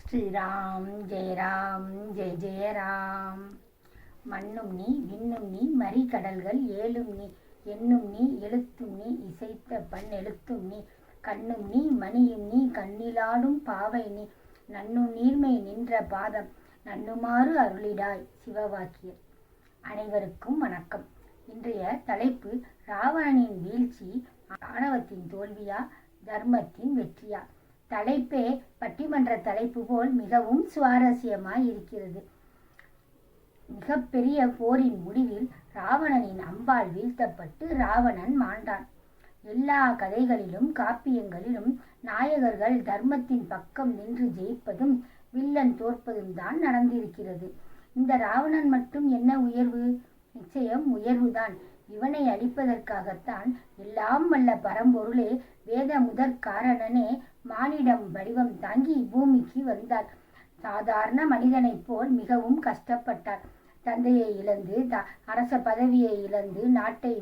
ஸ்ரீராம் ஜெய ராம் ஜெய ஜெய ராம். மண்ணும் நீ விண்ணும் நீ மறிகடல்கள் ஏழும் நீ எண்ணும் நீ எழுத்தும் நீ இசைத்த பண் எழுத்தும் நீ கண்ணும் நீ மணியும் நீ கண்ணிலாடும் பாவை நீ நன்னும் நீர்மை நின்ற பாதம் நன்னுமாறு அருளிடாய். சிவவாக்கியர். அனைவருக்கும் வணக்கம். இன்றைய தலைப்பு ராவணனின் வீழ்ச்சி ஆணவத்தின் தோல்வியா தர்மத்தின் வெற்றியா? தலைப்பே பட்டிமன்ற தலைப்பு போல் மிகவும் சுவாரஸ்யமாய் இருக்கிறது. மிகப்பெரிய போரின் முடிவில் ராவணனின் அம்பால் வீழ்த்தப்பட்டு ராவணன் மாண்டான். எல்லா கதைகளிலும் காப்பியங்களிலும் நாயகர்கள் தர்மத்தின் பக்கம் நின்று ஜெயிப்பதும் வில்லன் தோற்பதும் தான் நடந்திருக்கிறது. இந்த ராவணன் மட்டும் என்ன உயர்வு? நிச்சயம் உயர்வுதான். இவனை அழிப்பதற்காகத்தான் எல்லாம் வல்ல பரம்பொருளே வேத முதற்காரணனே மானிடம் வடிவம் தாங்கி பூமிக்கு வந்தார். சாதாரண மனிதனைப் போல் மிகவும் கஷ்டப்பட்டார். தந்தையை இழந்து அரச பதவியை இழந்து நாட்டை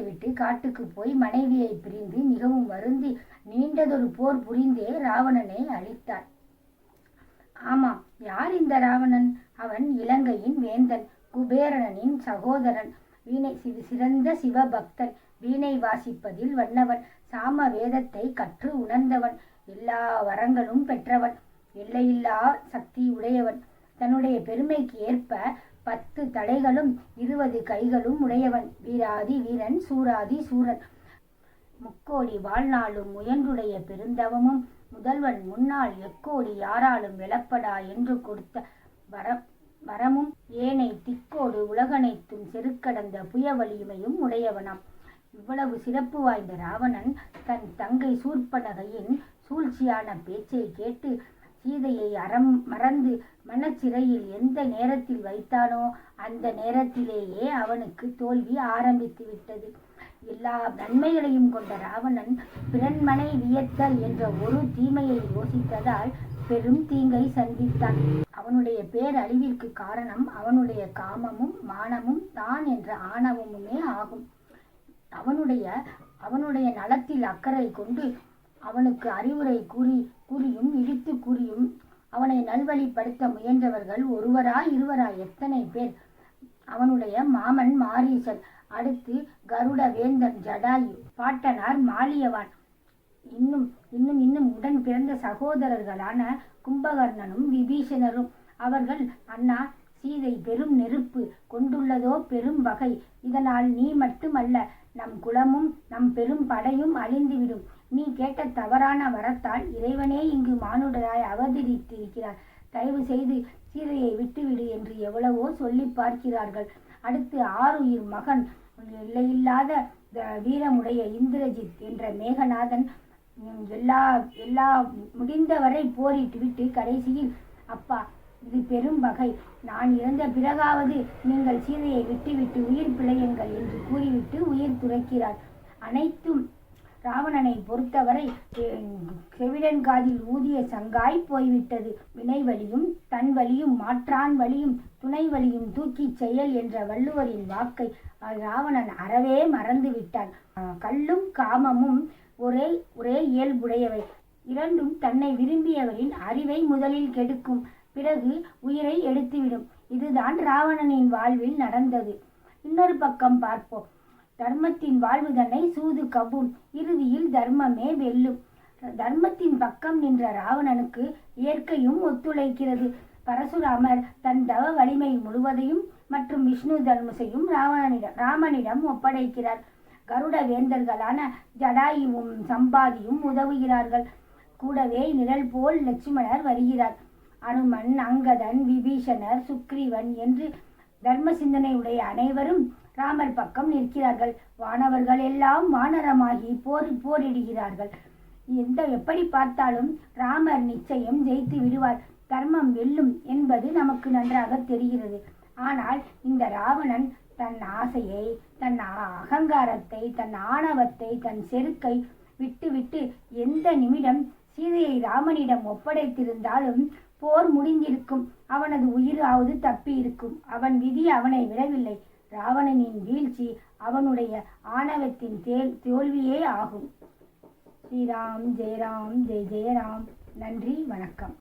விட்டு காட்டுக்கு போய் மனைவியை பிரிந்து மிகவும் வருந்தி நீண்டதொரு போர் புரிந்தே ராவணனை அழித்தார். ஆமாம், யார் இந்த ராவணன்? அவன் இலங்கையின் வேந்தன், குபேரனின் சகோதரன், சிறந்த சிவபக்தன், வீணை வாசிப்பதில் வல்லவன், சாம வேதத்தை கற்று உணர்ந்தவன், எல்லா வரங்களும் பெற்றவன், எல்லையில்லா சக்தி உடையவன், தன்னுடைய பெருமைக்கு ஏற்ப 10 தலைகளும் 20 கைகளும் உடையவன், வீராதி வீரன், சூராதி சூரன், முக்கோடி வாழ்நாளும் முயன்றுடைய பெருந்தவமும் முதல்வன், முன்னால் எக்கோடி யாராலும் வெளப்படா என்று கொடுத்த வரமும் ஏனை திக்கோடு உலகனைத்தும் செருக்கடந்த புய வலிமையும் உடையவனாம். இவ்வளவு சிறப்பு வாய்ந்த ராவணன் தன் தங்கை சூர்ப்பனகையின் சூழ்ச்சியான பேச்சை கேட்டு சீதையை மறந்து மனச்சிறையில் எந்த நேரத்தில் வைத்தானோ அந்த நேரத்திலேயே அவனுக்கு தோல்வி ஆரம்பித்து விட்டது. எல்லா நன்மைகளையும் கொண்ட ராவணன் பிறன்மனை வியத்தல் என்ற ஒரு தீமையை யோசித்ததால் பெரும் தீங்கை சந்தித்தான். அவனுடைய பேரழிவிற்கு காரணம் அவனுடைய காமமும் மானமும் தான் என்ற ஆணவமுமே ஆகும். அவனுடைய நலத்தில் அக்கறை கொண்டு அவனுக்கு அறிவுரை கூறியும் இடித்து கூறியும் அவனை நல்வழிப்படுத்த முயன்றவர்கள் ஒருவரா இருவரா எத்தனை பேர்! அவனுடைய மாமன் மாரீசன், அடுத்து கருட வேந்தன் ஜடாயு, பாட்டனார் மாலியவான், இன்னும் உடன் பிறந்த சகோதரர்களான கும்பகர்ணனும் விபீஷணரும். அவர்கள், அண்ணா, சீதை பெரும் நெருப்பு கொண்டுள்ளதோ பெரும் வகை. இதனால் நீ மட்டுமல்ல, நம் குலமும் நம் பெரும் படையும் அழிந்துவிடும். நீ கேட்ட தவறான வரத்தால் இறைவனே இங்கு மானுடராய் அவதரித்திருக்கிறார். தயவு செய்து சீதையை விட்டுவிடு என்று எவ்வளவோ சொல்லி பார்க்கிறார்கள். அடுத்து ஆருயிர் மகன், எல்லையில்லாத வீரமுடைய இந்திரஜித் என்ற மேகநாதன் எல்லா முடிந்தவரை போரிட்டு விட்டு கடைசியில், அப்பா, இது பெரும் வகை. நான் இறந்த பிறகாவது நீங்கள் சீதையை விட்டுவிட்டு உயிர் பிழையுங்கள் என்று கூறிவிட்டு உயிர் துறக்கிறார். அனைத்தும் ராவணனை பொறுத்தவரை செவிடன் காதில் ஊதிய சங்காய் போய்விட்டது. வினை வலியும் தன் வலியும் மாற்றான் வலியும் துணை வலியும் தூக்கி செயல் என்ற வள்ளுவரின் வாக்கை ராவணன் அறவே மறந்து விட்டான். கள்ளும் காமமும் ஒரே இயல்புடையவை. இரண்டும் தன்னை விரும்பியவரின் அறிவை முதலில் கெடுக்கும், பிறகு உயிரை எடுத்துவிடும். இதுதான் ராவணனின் வாழ்வில் நடந்தது. இன்னொரு பக்கம் பார்ப்போம். தர்மத்தின் வாழ்வு தன்னை சூது கவ்வும், இறுதியில் தர்மமே வெல்லும். தர்மத்தின் பக்கம் நின்ற ராவணனுக்கு இயற்கையும் ஒத்துழைக்கிறது. பரசுராமர் தன் தவ வலிமை முழுவதையும் மற்றும் விஷ்ணு தர்மசையும் ராமனிடம் ஒப்படைக்கிறார். கருட வேந்தர்களான ஜடாயுவும் சம்பாதியும் உதவுகிறார்கள். கூடவே நிழல் போல் லட்சுமணர் வருகிறார். அனுமன், அங்கதன், விபீஷணர், சுக்ரீவன் என்று தர்ம சிந்தனையுடைய அனைவரும் ராமர் பக்கம் நிற்கிறார்கள். வானவர்கள் எல்லாம் வானரமாகி போரிடுகிறார்கள். எப்படி பார்த்தாலும் ராமர் நிச்சயம் ஜெயித்து விடுவார், தர்மம் வெல்லும் என்பது நமக்கு நன்றாக தெரிகிறது. ஆனால் இந்த ராவணன் தன் ஆசையை, தன் அகங்காரத்தை, தன் ஆணவத்தை, தன் செருக்கை விட்டு எந்த நிமிடம் சீதையை ராமனிடம் ஒப்படைத்திருந்தாலும் போர் முடிந்திருக்கும். அவனது உயிராவது தப்பி இருக்கும். அவன் விதி அவனை விடவில்லை. ராவணனின் வீழ்ச்சி அவனுடைய ஆணவத்தின் தோல்வியே ஆகும். ஸ்ரீராம் ஜெய ராம் ஜெய ஜெய ராம். நன்றி, வணக்கம்.